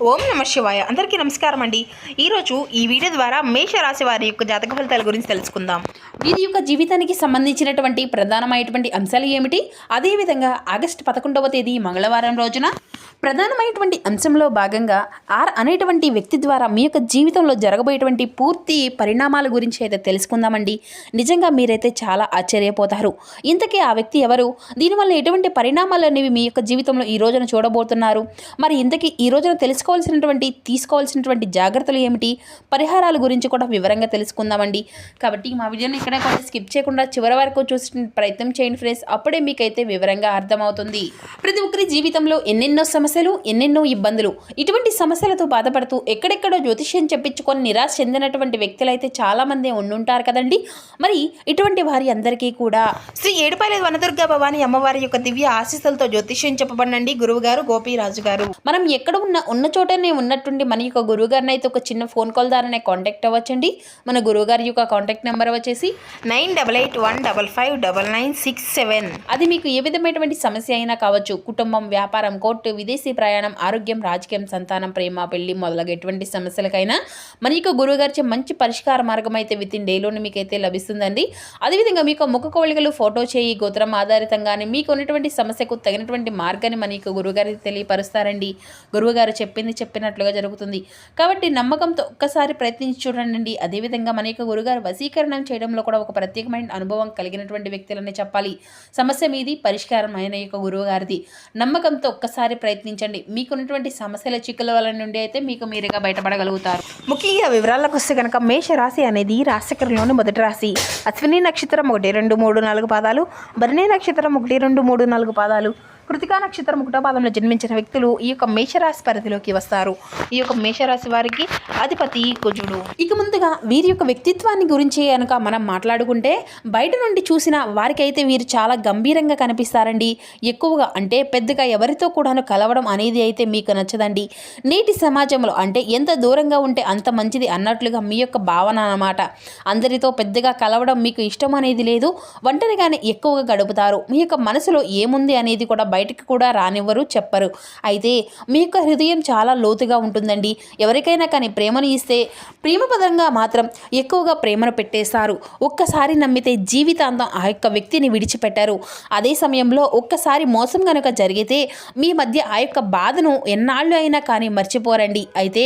ఓం నమ శివాయ. అందరికీ నమస్కారం అండి. ఈరోజు ఈ వీడియో ద్వారా మేషరాశి వారి యొక్క జాతక ఫలితాల గురించి తెలుసుకుందాం. వీరి యొక్క జీవితానికి సంబంధించినటువంటి ప్రధానమైనటువంటి అంశాలు ఏమిటి, అదేవిధంగా ఆగస్టు 11వ తేదీ మంగళవారం రోజున ప్రధానమైనటువంటి అంశంలో భాగంగా ఆర్ అనేటువంటి వ్యక్తి ద్వారా మీ యొక్క జీవితంలో జరగబోయేటువంటి పూర్తి పరిణామాల గురించి అయితే తెలుసుకుందామండి. నిజంగా మీరైతే చాలా ఆశ్చర్యపోతారు. ఇంతకీ ఆ వ్యక్తి ఎవరు, దీనివల్ల ఎటువంటి పరిణామాలు అనేవి మీ యొక్క జీవితంలో ఈ రోజున చూడబోతున్నారు, మరి ఇంతకీ ఈ రోజున తీసుకోవాల్సినటువంటి జాగ్రత్తలు ఏమిటి, పరిహారాల గురించి కూడా వివరంగా తెలుసుకుందామండి. కాబట్టి మా వీడియోని ఇక్కడ కూడా స్కిప్ చేయకుండా చివరి వరకు చూసిన ప్రయత్నం చేయండి ఫ్రెండ్స్. అప్పుడే మీకైతే వివరంగా అర్థమవుతుంది. ప్రతి ఒక్కరి జీవితంలో ఎన్నెన్నో సమస్యలు, ఎన్నెన్నో ఇబ్బందులు, ఇటువంటి సమస్యలతో బాధపడుతూ ఎక్కడెక్కడో జ్యోతిష్యం చెప్పించుకొని నిరాశ చెందినటువంటి వ్యక్తులు అయితే చాలా మంది ఉండుంటారు కదండి. మరి ఇటువంటి వారి అందరికీ కూడా శ్రీ ఏడుపాయల వనదుర్గా భవాని అమ్మవారి యొక్క దివ్య ఆశీస్సులతో జ్యోతిష్యం చెప్పబడండి గురువు గారు గోపీరాజు గారు. మనం ఎక్కడ ఉన్న చోటనే ఉన్నట్టుండి మన యొక్క గురువు గారిని అయితే ఒక చిన్న ఫోన్ కాల్ ద్వారానే కాంటాక్ట్ అవ్వచ్చండి. మన గురువు గారి యొక్క కాంటాక్ట్ నెంబర్ వచ్చేసి 9881559967. అది మీకు ఏ విధమైనటువంటి సమస్య అయినా కావచ్చు, కుటుంబం, వ్యాపారం, కోర్టు, విదేశీ ప్రయాణం, ఆరోగ్యం, రాజకీయం, సంతానం, ప్రేమ, పెళ్లి మొదలగు ఎటువంటి సమస్యలకైనా మన యొక్క గురువు గారిచే మంచి పరిష్కార మార్గం అయితే విత్ ఇన్ డేలోనే మీకైతే లభిస్తుందండి. అదేవిధంగా మీకు ముఖ కవళికలు, ఫోటో చేయి, గోత్రం ఆధారితంగానే మీకు ఉన్నటువంటి సమస్యకు తగినటువంటి మార్గాన్ని మన యొక్క గురువుగారికి తెలియపరుస్తారండి. గురువుగారు చెప్పింది చెప్పినట్లుగా జరుగుతుంది. కాబట్టి నమ్మకంతో ఒక్కసారి ప్రయత్నించి చూడండి. అదేవిధంగా మన యొక్క గురుగారు వశీకరణం చేయడంలో కూడా ఒక ప్రత్యేకమైన అనుభవం కలిగినటువంటి వ్యక్తులనే చెప్పాలి. సమస్య మీది, పరిష్కారం అయిన యొక్క గురువు గారిది. నమ్మకంతో ఒక్కసారి ప్రయత్నించండి. మీకున్నటువంటి సమస్యల చిక్కుల వల్ల నుండి అయితే మీకు మీరుగా బయటపడగలుగుతారు. ముఖ్యంగా వివరాలకు వస్తే కనుక మేషరాశి అనేది రాశిచక్రంలోని మొదటి రాశి. అశ్విని నక్షత్రం 1, 2, 3, 4 పాదాలు, భరణి నక్షత్రం 1, 2, 3, 4 పాదాలు, కృతికా నక్షత్రం 1వ పాదంలో జన్మించిన వ్యక్తులు ఈ యొక్క మేషరాశి పరిధిలోకి వస్తారు. ఈ యొక్క మేషరాశి వారికి అధిపతి కుజుడు. ఇక ముందుగా వీరి యొక్క వ్యక్తిత్వాన్ని గురించి కనుక మనం మాట్లాడుకుంటే, బయట నుండి చూసిన వారికైతే వీరు చాలా గంభీరంగా కనిపిస్తారండి. ఎక్కువగా అంటే పెద్దగా ఎవరితో కూడాను కలవడం అనేది అయితే మీకు నచ్చదండి. నేటి సమాజంలో అంటే ఎంత దూరంగా ఉంటే అంత మంచిది అన్నట్లుగా మీ యొక్క భావన అన్నమాట. అందరితో పెద్దగా కలవడం మీకు ఇష్టం అనేది లేదు. ఒంటరిగానే ఎక్కువగా గడుపుతారు. మీ యొక్క మనసులో ఏముంది అనేది కూడా బయటికి కూడా రానివ్వరు, చెప్పరు. అయితే మీ యొక్క హృదయం చాలా లోతుగా ఉంటుందండి. ఎవరికైనా కానీ ప్రేమను ఇస్తే ప్రేమపదంగా మాత్రం ఎక్కువగా ప్రేమను పెట్టేస్తారు. ఒక్కసారి నమ్మితే జీవితాంతం ఆ యొక్క వ్యక్తిని విడిచిపెట్టారు. అదే సమయంలో ఒక్కసారి మోసం కనుక జరిగితే మీ మధ్య ఆ యొక్క బాధను ఎన్నాళ్ళు అయినా కానీ మర్చిపోరండి. అయితే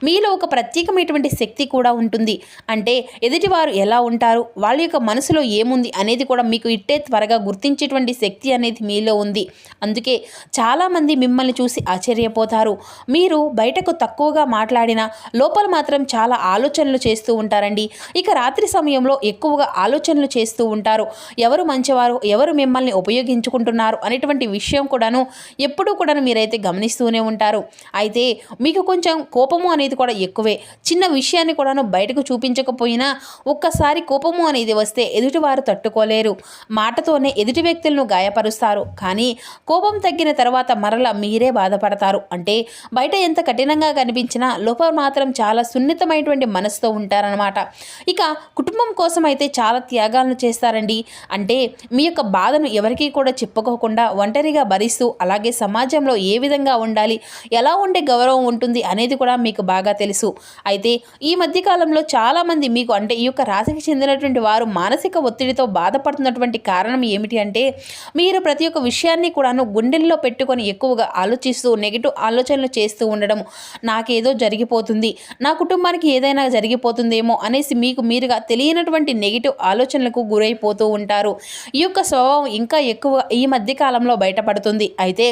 మీలో ఒక ప్రత్యేకమైనటువంటి శక్తి కూడా ఉంటుంది. అంటే ఎదుటివారు ఎలా ఉంటారు, వాళ్ళ యొక్క మనసులో ఏముంది అనేది కూడా మీకు ఇట్టే త్వరగా గుర్తించేటువంటి శక్తి అనేది మీలో ఉంది. అందుకే చాలామంది మిమ్మల్ని చూసి ఆశ్చర్యపోతారు. మీరు బయటకు తక్కువగా మాట్లాడినా లోపల మాత్రం చాలా ఆలోచనలు చేస్తూ ఉంటారండి. ఇక రాత్రి సమయంలో ఎక్కువగా ఆలోచనలు చేస్తూ ఉంటారు. ఎవరు మంచివారు, ఎవరు మిమ్మల్ని ఉపయోగించుకుంటున్నారు అనేటువంటి విషయం కూడాను ఎప్పుడూ కూడా మీరైతే గమనిస్తూనే ఉంటారు. అయితే మీకు కొంచెం కోపము అనేది కూడా ఎక్కువే. చిన్న విషయాన్ని కూడాను బయటకు చూపించకపోయినా ఒక్కసారి కోపము అనేది వస్తే ఎదుటివారు తట్టుకోలేరు. మాటతోనే ఎదుటి వ్యక్తులను గాయపరుస్తారు. కానీ కోపం తగ్గిన తర్వాత మరలా మీరే బాధపడతారు. అంటే బయట ఎంత కఠినంగా కనిపించినా లోపల మాత్రం చాలా సున్నితమైనటువంటి మనసుతో ఉంటారనమాట. ఇక కుటుంబం కోసం అయితే చాలా త్యాగాలను చేస్తారండి. అంటే మీ యొక్క బాధను ఎవరికీ కూడా చెప్పుకోకుండా ఒంటరిగా భరిస్తూ, అలాగే సమాజంలో ఏ విధంగా ఉండాలి, ఎలా ఉండే గౌరవం ఉంటుంది అనేది కూడా మీకు బాగా తెలుసు. అయితే ఈ మధ్యకాలంలో చాలామంది మీకు అంటే ఈ యొక్క రాశికి చెందినటువంటి వారు మానసిక ఒత్తిడితో బాధపడుతున్నటువంటి కారణం ఏమిటి అంటే, మీరు ప్రతి ఒక్క విషయాన్ని కూడాను గుండెల్లో పెట్టుకొని ఎక్కువగా ఆలోచిస్తూ నెగిటివ్ ఆలోచనలు చేస్తూ ఉండడం. నాకేదో జరిగిపోతుంది, నా కుటుంబానికి ఏదైనా జరిగిపోతుందేమో అనేసి మీకు మీరుగా తెలియనటువంటి నెగిటివ్ ఆలోచనలకు గురైపోతూ ఉంటారు. ఈ యొక్క స్వభావం ఇంకా ఎక్కువ ఈ మధ్య కాలంలో బయటపడుతుంది. అయితే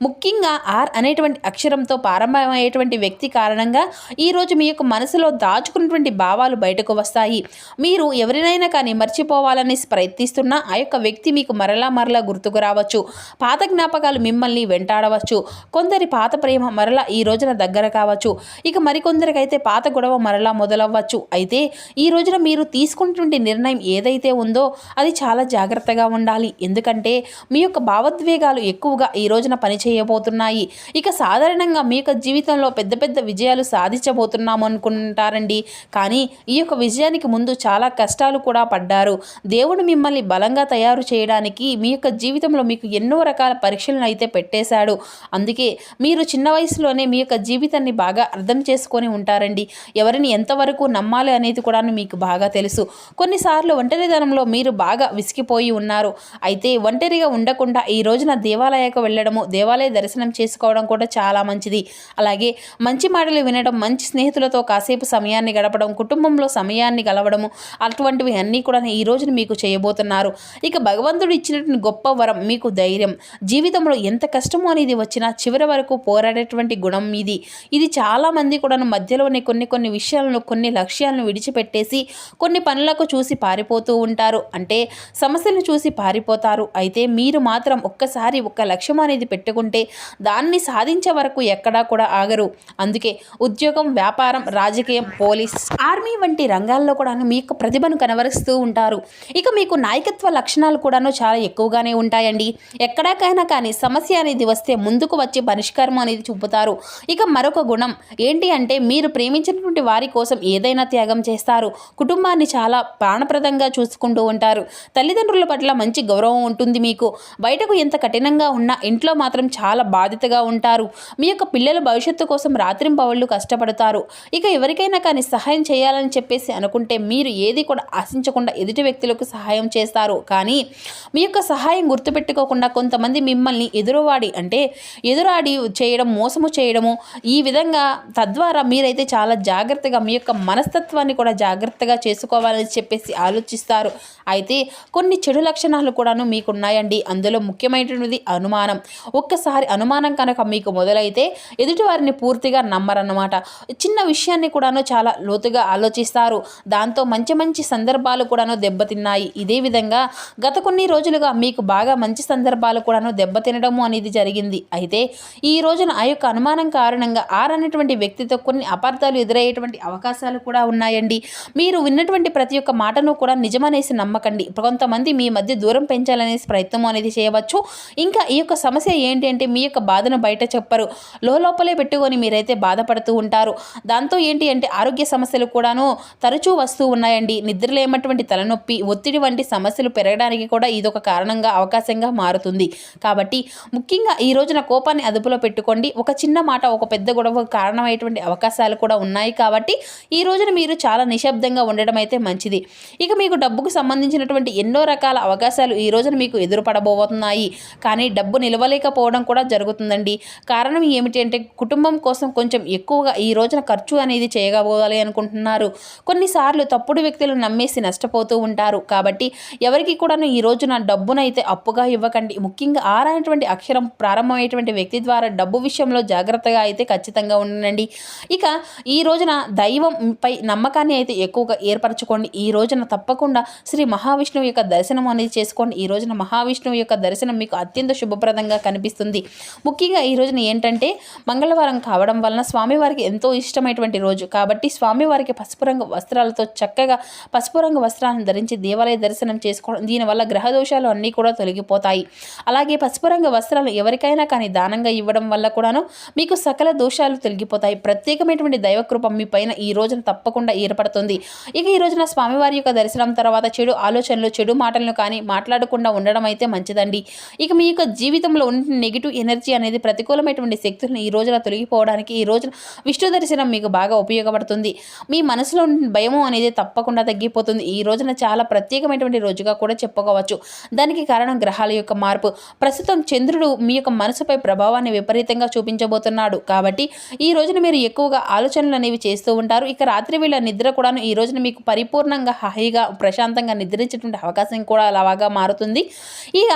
ముఖ్యంగా ఆర్ అనేటువంటి అక్షరంతో ప్రారంభమయ్యేటువంటి వ్యక్తి కారణంగా ఈరోజు మీ యొక్క మనసులో దాచుకున్నటువంటి భావాలు బయటకు వస్తాయి. మీరు ఎవరినైనా కానీ మర్చిపోవాలని ప్రయత్నిస్తున్నా ఆ యొక్క వ్యక్తి మీకు మరలా గుర్తుకు రావచ్చు. పాత జ్ఞాపకాలు మిమ్మల్ని వెంటాడవచ్చు. కొందరి పాత ప్రేమ మరలా ఈ రోజున దగ్గర కావచ్చు. ఇక మరికొందరికైతే పాత గొడవ మరలా మొదలవ్వచ్చు. అయితే ఈ రోజున మీరు తీసుకున్నటువంటి నిర్ణయం ఏదైతే ఉందో అది చాలా జాగ్రత్తగా ఉండాలి. ఎందుకంటే మీ యొక్క భావోద్వేగాలు ఎక్కువగా ఈ రోజున పనిచేయబోతున్నాయి. ఇక సాధారణంగా మీ యొక్క జీవితంలో పెద్ద పెద్ద విజయాలు సాధించబోతున్నాము అనుకుంటారండి. కానీ ఈ యొక్క విజయానికి ముందు చాలా కష్టాలు కూడా పడ్డారు. దేవుడు మిమ్మల్ని బలంగా తయారు చేయడానికి మీ యొక్క జీవితంలో మీకు ఎన్నో రకాల పరీక్షలను అయితే పెట్టేశాడు. అందుకే మీరు చిన్న వయసులోనే మీ యొక్క జీవితాన్ని బాగా అర్థం చేసుకొని ఉంటారండి. ఎవరిని ఎంతవరకు నమ్మాలి అనేది కూడా మీకు బాగా తెలుసు. కొన్నిసార్లు ఒంటరితనంలో మీరు బాగా విసిగిపోయి ఉన్నారు. అయితే ఒంటరిగా ఉండకుండా ఈ రోజున దేవాలయాలకు వెళ్ళడము, దేవాలయ దర్శనం చేసుకోవడం కూడా చాలా మంచిది. అలాగే మంచి మాటలు వినడం, మంచి స్నేహితులతో కాసేపు సమయాన్ని గడపడం, కుటుంబంలో సమయాన్ని గలవడము, అటువంటివి అన్నీ కూడా ఈ రోజున మీకు చేయబోతున్నారు. ఇక భగవంతుడు ఇచ్చినటువంటి గొప్ప వరం మీకు ధైర్యం. జీవితంలో ఎంత కష్టమో అనేది వచ్చినా చివరి వరకు పోరాడేటువంటి గుణం మీది. ఇది చాలామంది కూడా మధ్యలోనే కొన్ని విషయాలను, కొన్ని లక్ష్యాలను విడిచిపెట్టేసి కొన్ని పనులకు చూసి పారిపోతూ ఉంటారు. అంటే సమస్యలను చూసి పారిపోతారు. అయితే మీరు మాత్రం ఒక్కసారి ఒక లక్ష్యం అనేది పెట్టుకుంటే దాన్ని సాధించే వరకు ఎక్కడా కూడా ఆగరు. అందుకే ఉద్యోగం, వ్యాపారం, రాజకీయం, పోలీస్, ఆర్మీ వంటి రంగాల్లో కూడా మీ యొక్క ప్రతిభను కనబరుస్తూ ఉంటారు. ఇక మీకు నాయకత్వ లక్షణాలు కూడాను చాలా ఎక్కువగానే ఉంటాయండి. ఎక్కడికైనా కానీ సమస్య అనేది వస్తే ముందుకు వచ్చి పరిష్కారం అనేది చూపుతారు. ఇక మరొక గుణం ఏంటి అంటే మీరు ప్రేమించినటువంటి వారి కోసం ఏదైనా త్యాగం చేస్తారు. కుటుంబాన్ని చాలా ప్రాణప్రదంగా చూసుకుంటూ ఉంటారు. తల్లిదండ్రుల పట్ల మంచి గౌరవం ఉంటుంది మీకు. బయటకు ఎంత కఠినంగా ఉన్నా ఇంట్లో మాత్రం చాలా బాధ్యతగా ఉంటారు. మీ యొక్క పిల్లల భవిష్యత్తు కోసం రాత్రింపవళ్ళు కష్టపడతారు. ఇక ఎవరికైనా కానీ సహాయం చేయాలని చెప్పేసి అనుకుంటే మీరు ఏది కూడా ఆశించకుండా ఎదుటి వ్యక్తులకు సహాయం చేస్తారు. కానీ మీ యొక్క సహాయం గుర్తుపెట్టుకోకుండా కొంతమంది మిమ్మల్ని ఎదురాడి చేయడం, మోసము చేయడము, ఈ విధంగా తద్వారా మీరైతే చాలా జాగ్రత్తగా మీ యొక్క మనస్తత్వాన్ని కూడా జాగ్రత్తగా చేసుకోవాలని చెప్పేసి ఆలోచిస్తారు. అయితే కొన్ని చెడు లక్షణాలు కూడాను మీకు ఉన్నాయండి. అందులో ముఖ్యమైనది అనుమానం. ఒక్కసారి అనుమానం కనుక మీకు మొదలైతే ఎదుటివారిని పూర్తిగా నమ్మరన్నమాట. చిన్న విషయాన్ని కూడాను చాలా లోతుగా ఆలోచిస్తారు. దాంతో మంచి సందర్భాలు కూడాను దెబ్బతిన్నాయి. ఇదే విధంగా గత కొన్ని రోజులుగా మీకు బాగా మంచి సందర్భాలు కూడాను దెబ్బతినడము అనేది జరిగింది. అయితే ఈ రోజున ఆ యొక్క అనుమానం కారణంగా అనేటువంటి వ్యక్తితో కొన్ని అపార్థాలు ఎదురయ్యేటువంటి అవకాశాలు కూడా ఉన్నాయండి. మీరు విన్నటువంటి ప్రతి ఒక్క మాటను కూడా నిజమనేసి నమ్మకండి. కొంతమంది మీ మధ్య దూరం పెంచాలనే ప్రయత్నం అనేది చేయవచ్చు. ఇంకా ఈ యొక్క సమస్య ఏంటి అంటే మీ యొక్క బాధను బయట చెప్పరు. లోపలే పెట్టుకొని మీరైతే బాధపడుతూ ఉంటారు. దాంతో ఏంటి అంటే ఆరోగ్య సమస్యలు కూడాను తరచూ వస్తూ ఉన్నాయండి. నిద్రలేమటువంటి తలనొప్పి, ఒత్తిడి వంటి సమస్యలు పెరగడానికి కూడా ఇదొక కారణంగా, అవకాశంగా మారుతుంది. కాబట్టి ముఖ్యంగా ఈ రోజున కోపాన్ని అదుపులో పెట్టుకోండి. ఒక చిన్న మాట ఒక పెద్ద గొడవ కారణమయ్యేటువంటి అవకాశాలు కూడా ఉన్నాయి. కాబట్టి ఈ రోజున మీరు చాలా నిశ్శబ్దంగా ఉండడం అయితే మంచిది. ఇక మీకు డబ్బుకు సంబంధించినటువంటి ఎన్నో రకాల అవకాశాలు ఈ రోజున మీకు ఎదురుపడబోతున్నాయి. కానీ డబ్బు నిలవలేకపోవడం కూడా జరుగుతుందండి. కారణం ఏమిటి అంటే కుటుంబం కోసం కొంచెం ఎక్కువగా ఈ రోజున ఖర్చు అనేది చేయగలగాలి అనుకుంటున్నారు. కొన్నిసార్లు తప్పుడు వ్యక్తులను నమ్మేసి నష్టపోతూ ఉంటారు. కాబట్టి ఎవరికి కూడాను ఈ రోజున డబ్బునైతే అప్పుగా ఇవ్వకండి. ముఖ్యంగా అనేటువంటి అక్షరం ప్రారంభమయ్యేటువంటి వ్యక్తి ద్వారా డబ్బు విషయంలో జాగ్రత్తగా అయితే ఖచ్చితంగా ఉండండి. ఇక ఈ రోజున దైవంపై నమ్మకాన్ని అయితే ఎక్కువగా ఏర్పరచుకోండి. ఈ రోజున తప్పకుండా శ్రీ మహావిష్ణువు యొక్క దర్శనం అనేది చేసుకోండి. ఈ రోజున మహావిష్ణువు యొక్క దర్శనం మీకు అత్యంత శుభప్రదంగా కనిపిస్తుంది. ముఖ్యంగా ఈ రోజున ఏంటంటే మంగళవారం కావడం వలన స్వామివారికి ఎంతో ఇష్టమైనటువంటి రోజు. కాబట్టి స్వామివారికి పసుపు రంగు వస్త్రాలతో చక్కగా పసుపు రంగు వస్త్రాలను ధరించి దేవాలయ దర్శనం చేసుకోవడం, దీనివల్ల గ్రహ దోషాలు అన్నీ కూడా తొలగిపోతాయి. అలాగే పసుపు రంగు వస్త్రాలు ఎవరికైనా కానీ దానంగా ఇవ్వడం వల్ల కూడాను మీకు సకల దోషాలు తొలగిపోతాయి. ప్రత్యేకమైనటువంటి దైవకృప మీ పైన ఈ రోజున తప్పకుండా ఏర్పడుతుంది. ఇక ఈ రోజున స్వామివారి యొక్క దర్శనం తర్వాత చెడు ఆలోచనలు, చెడు మాటలను కానీ మాట్లాడకుండా ఉండడం అయితే మంచిదండి. ఇక మీ యొక్క జీవితంలో ఉన్న నెగిటివ్ ఎనర్జీ అనేది, ప్రతికూలమైనటువంటి శక్తులను ఈ రోజున తొలగిపోవడానికి ఈ రోజున విష్ణు దర్శనం మీకు బాగా ఉపయోగపడుతుంది. మీ మనసులో ఉన్న భయము అనేది తప్పకుండా తగ్గిపోతుంది. ఈ రోజున చాలా ప్రత్యేకమైనటువంటి రోజుగా కూడా చెప్పుకోవచ్చు. దానికి కారణం గ్రహాల యొక్క మార్పు. ప్రస్తుతం చంద్రుడు మీ యొక్క మనసుపై ప్రభావాన్ని విపరీతంగా చూపించబోతున్నాడు. కాబట్టి ఈ రోజున మీరు ఎక్కువగా ఆలోచనలు అనేవి చేస్తూ ఉంటారు. ఇక రాత్రి వేళ నిద్ర కూడాను ఈ రోజున మీకు పరిపూర్ణంగా హాయిగా ప్రశాంతంగా నిద్రించేటువంటి అవకాశం కూడా అలాగా మారుతుంది. ఇక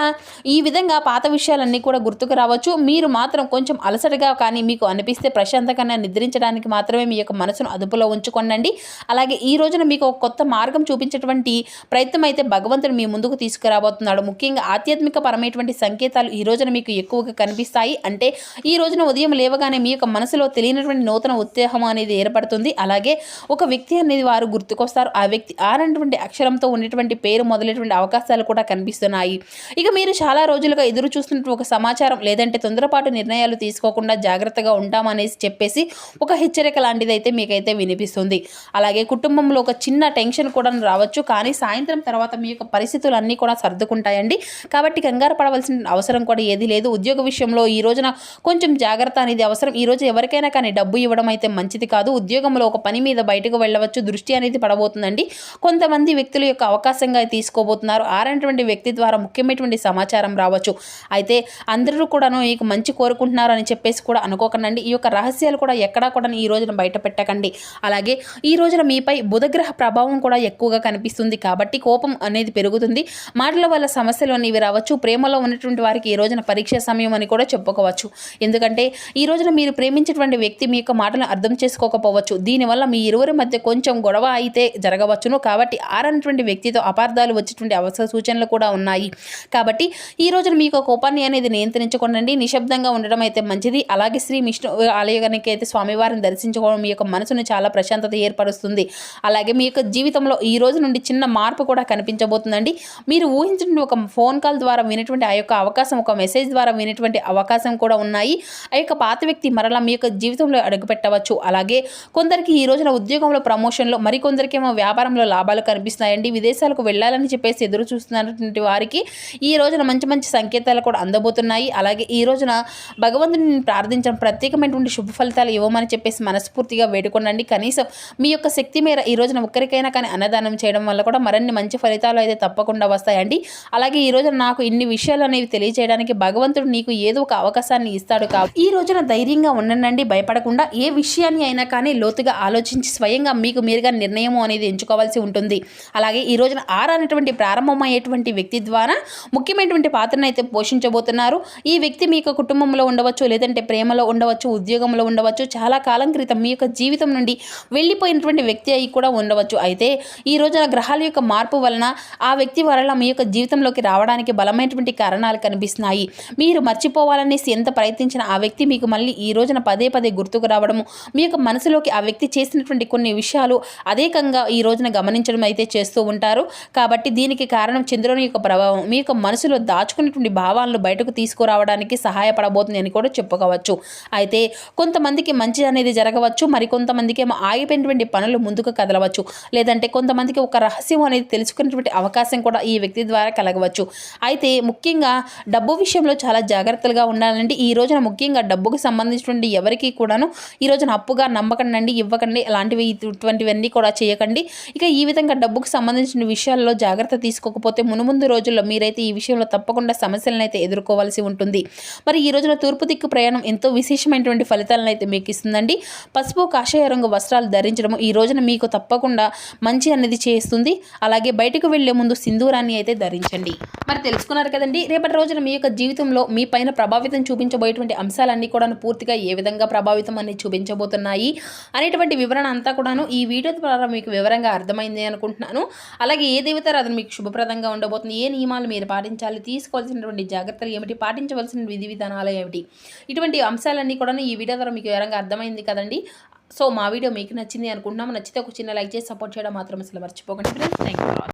ఈ విధంగా పాత విషయాలన్నీ కూడా గుర్తుకు రావచ్చు. మీరు మాత్రం కొంచెం అలసటగా కానీ మీకు అనిపిస్తే ప్రశాంతంగా నిద్రించడానికి మాత్రమే మీ యొక్క మనసును అదుపులో ఉంచుకోండి. అలాగే ఈ రోజున మీకు ఒక కొత్త మార్గం చూపించేటువంటి ప్రయత్నం అయితే భగవంతుడు మీ ముందుకు తీసుకురాబోతున్నాడు. ముఖ్యంగా ఆధ్యాత్మిక పరమైనటువంటి సంకేతాలు ఈ రోజున మీకు ఎక్కువగా కనిపిస్తాయి. అంటే ఈ రోజున ఉదయం లేవగానే మీ యొక్క మనసులో తెలియనటువంటి నూతన ఉత్సాహం అనేది ఏర్పడుతుంది. అలాగే ఒక వ్యక్తి అనేది వారు గుర్తుకొస్తారు. ఆ వ్యక్తి అనేటువంటి అక్షరంతో ఉన్నటువంటి పేరు మొదలైనటువంటి అవకాశాలు కూడా కనిపిస్తున్నాయి. ఇక మీరు చాలా రోజులుగా ఎదురు చూస్తున్నట్టు ఒక సమాచారం, లేదంటే తొందరపాటు నిర్ణయాలు తీసుకోకుండా జాగ్రత్తగా ఉంటామనేసి చెప్పేసి ఒక హెచ్చరిక లాంటిది అయితే మీకైతే వినిపిస్తుంది. అలాగే కుటుంబంలో ఒక చిన్న టెన్షన్ కూడా రావచ్చు. కానీ సాయంత్రం తర్వాత మీ యొక్క పరిస్థితులు అన్నీ కూడా సర్దుకుంటాయండి. కాబట్టి కంగారు పడవలసిన అవసరం కూడా ఏది లేదు. ఉద్యోగ విషయంలో ఈ రోజున కొంచెం జాగ్రత్త అనేది అవసరం. ఈ రోజు ఎవరికైనా కానీ డబ్బు ఇవ్వడం అయితే మంచిది కాదు. ఉద్యోగంలో ఒక పని మీద బయటకు వెళ్ళవచ్చు, దృష్టి అనేది పడబోతుందండి. కొంతమంది వ్యక్తుల యొక్క అవకాశంగా తీసుకోబోతున్నారు. ఆరైనటువంటి వ్యక్తి ద్వారా ముఖ్యమైనటువంటి సమాచారం రావచ్చు. అయితే అందరూ కూడాను మీకు మంచి కోరుకుంటున్నారు అని చెప్పేసి కూడా అనుకోకండి. ఈ యొక్క రహస్యాలు కూడా ఎక్కడా కూడా ఈ రోజున బయట పెట్టకండి. అలాగే ఈ రోజున మీపై బుధగ్రహ ప్రభావం కూడా ఎక్కువగా కనిపిస్తుంది కాబట్టి కోపం అనేది పెరుగుతుంది. మాటల వల్ల సమస్యలు అనేవి రావచ్చు. ప్రేమలో ఉన్నటువంటి వారికి ఈ రోజున పరీక్ష సమయం అని కూడా చెప్పుకోవచ్చు. ఎందుకంటే ఈ రోజున మీరు ప్రేమించేటువంటి వ్యక్తి మీ యొక్క మాటలను అర్థం చేసుకోకపోవచ్చు. దీనివల్ల మీ ఇరువురి మధ్య కొంచెం గొడవ అయితే జరగవచ్చును. కాబట్టి ఆరనటువంటి వ్యక్తితో అపార్థాలు వచ్చేటువంటి సూచనలు కూడా ఉన్నాయి. కాబట్టి ఈ రోజున మీకు కోపాన్ని అనేది నియంత్రించుకోండి. నిశ్శబ్దంగా ఉండడం అయితే మంచిది. అలాగే శ్రీ విష్ణు ఆలయానికి అయితే స్వామివారిని దర్శించుకోవడం మీ యొక్క మనసును చాలా ప్రశాంతత ఏర్పరుస్తుంది. అలాగే మీ యొక్క జీవితంలో ఈ రోజు నుండి చిన్న మార్పు కూడా కనిపించబోతుందండి. మీరు ఊహించిన ఒక ఫోన్ కాల్ ద్వారా వినేటువంటి ఆ యొక్క అవకాశం, ఒక మెసేజ్ ద్వారా వినేటువంటి అవకాశం కూడా ఉన్నాయి. ఆ యొక్క పాత వ్యక్తి మరలా మీ యొక్క జీవితంలో అడుగుపెట్టవచ్చు. అలాగే కొందరికి ఈ రోజున ఉద్యోగంలో ప్రమోషన్లో, మరికొందరికేమో వ్యాపారంలో లాభాలు కనిపిస్తున్నాయండి. విదేశాలకు వెళ్ళాలని చెప్పేసి ఎదురు చూస్తున్నటువంటి వారికి ఈ రోజున మంచి మంచి సంకేతాలు కూడా అందబోతున్నాయి. అలాగే ఈ రోజున భగవంతుని ప్రార్థించడం, ప్రత్యేకమైనటువంటి శుభ ఫలితాలు ఇవ్వమని చెప్పేసి మనస్ఫూర్తిగా వేడుకోండి. కనీసం మీ యొక్క శక్తి మేర ఈ రోజున ఒక్కరికైనా కానీ అన్నదానం చేయడం వల్ల కూడా మరిన్ని మంచి ఫలితాలు అయితే తప్పకుండా వస్తాయండి. అలాగే ఈ రోజున నాకు ఇన్ని విషయాలు అనేవి తెలియజేయడానికి భగవంతుడు నీకు ఏదో ఒక అవకాశాన్ని ఇస్తాడు. ఈ రోజున ధైర్యంగా ఉండండి. భయపడకుండా ఏ విషయాన్ని అయినా కానీ లోతుగా ఆలోచించి స్వయంగా మీకు మీరుగా నిర్ణయం అనేది ఎంచుకోవాల్సి ఉంటుంది. అలాగే ఈ రోజున అనేటువంటి ప్రారంభమయ్యేటువంటి వ్యక్తి ద్వారా ముఖ్యమైనటువంటి పాత్రను అయితే పోషించబోతున్నారు. ఈ వ్యక్తి మీ యొక్క కుటుంబంలో ఉండవచ్చు, లేదంటే ప్రేమలో ఉండవచ్చు, ఉద్యోగంలో ఉండవచ్చు. చాలా కాలం క్రితం మీ యొక్క జీవితం నుండి వెళ్ళిపోయినటువంటి వ్యక్తి అయి కూడా ఉండవచ్చు. అయితే ఈ రోజున గ్రహాల యొక్క మార్పు వలన ఆ వ్యక్తి వలన మీ యొక్క జీవితంలోకి రావడానికి బలమైనటువంటి కారణాలు కనిపిస్తున్నాయి. మీరు మర్చిపోవాలనేసి ఎంత ప్రయత్నించిన ఆ వ్యక్తి మీకు మళ్ళీ ఈ రోజున పదే పదే గుర్తుకు రావడము, మీ యొక్క మనసులోకి ఆ వ్యక్తి చేసినటువంటి కొన్ని విషయాలు అదేకంగా ఈ రోజున గమనించడం అయితే చేస్తూ ఉంటారు. కాబట్టి దీనికి కారణం చంద్రుని యొక్క ప్రభావం మీ యొక్క మనసులో దాచుకున్నటువంటి భావాలను బయటకు తీసుకురావడానికి సహాయపడబోతుంది అని కూడా చెప్పుకోవచ్చు. అయితే కొంతమందికి మంచి అనేది జరగవచ్చు, మరికొంతమందికి ఏమో ఆగిపోయినటువంటి పనులు ముందుకు కదలవచ్చు, లేదంటే కొంతమందికి ఒక రహస్యం అనేది తెలుసుకునేటువంటి అవకాశం కూడా ఈ వ్యక్తి ద్వారా కలగవచ్చు. అయితే ముఖ్యంగా డబ్బు విషయంలో చాలా జాగ్రత్తలుగా ఉండాలండి. ఈ రోజున ముఖ్యంగా డబ్బుకు సంబంధించినటువంటి ఎవరికి కూడాను ఈ రోజున అప్పుగా నమ్మకండి, ఇవ్వకండి, అలాంటివి ఇటువంటివన్నీ కూడా చేయకండి. ఇక ఈ విధంగా డబ్బుకు సంబంధించిన విషయాల్లో జాగ్రత్త తీసుకోకపోతే మునుముందు రోజుల్లో మీరైతే ఈ విషయంలో తప్పకుండా సమస్యలను అయితే ఎదుర్కోవాల్సి ఉంటుంది. మరి ఈ రోజున తూర్పు దిక్కు ప్రయాణం ఎంతో విశేషమైనటువంటి ఫలితాలను అయితే మీకు ఇస్తుందండి. పసుపు కాషాయ రంగు వస్త్రాలు ధరించడం ఈ రోజున మీకు తప్పకుండా మంచి అనేది చేస్తుంది. అలాగే బయటకు వెళ్లే ముందు సింధూరాన్ని అయితే ధరించండి. మరి తెలుసుకున్నారు కదండి, రేపటి రోజున మీ యొక్క జీవితంలో మీ పైన ప్రభావితం చూపించబోయేటువంటి అంశాలన్నీ కూడా పూర్తిగా ఏ విధంగా ప్రభావితం అనేది చూపించబోతున్నాయి అనేటువంటి వివరణ అంతా కూడాను ఈ వీడియో ద్వారా మీకు వివరంగా అర్థమైంది అనుకుంటున్నాను. అలాగే ఏ దేవతారాధన మీకు శుభప్రదంగా ఉండబోతుంది, ఏ నియమాలు మీరు పాటించాలి, తీసుకోవాల్సినటువంటి జాగ్రత్తలు ఏమిటి, పాటించవలసిన విధి విధానాలు ఏమిటి, ఇటువంటి అంశాలన్నీ కూడా ఈ వీడియో ద్వారా మీకు వివరంగా అర్థమైంది కదండి. సో మా వీడియో మీకు నచ్చింది అనుకుంటున్నాము. నచ్చితే ఒక చిన్న లైక్ చేసి సపోర్ట్ చేయడం మాత్రం అసలు మర్చిపోకండి ఫ్రెండ్స్. Thank you.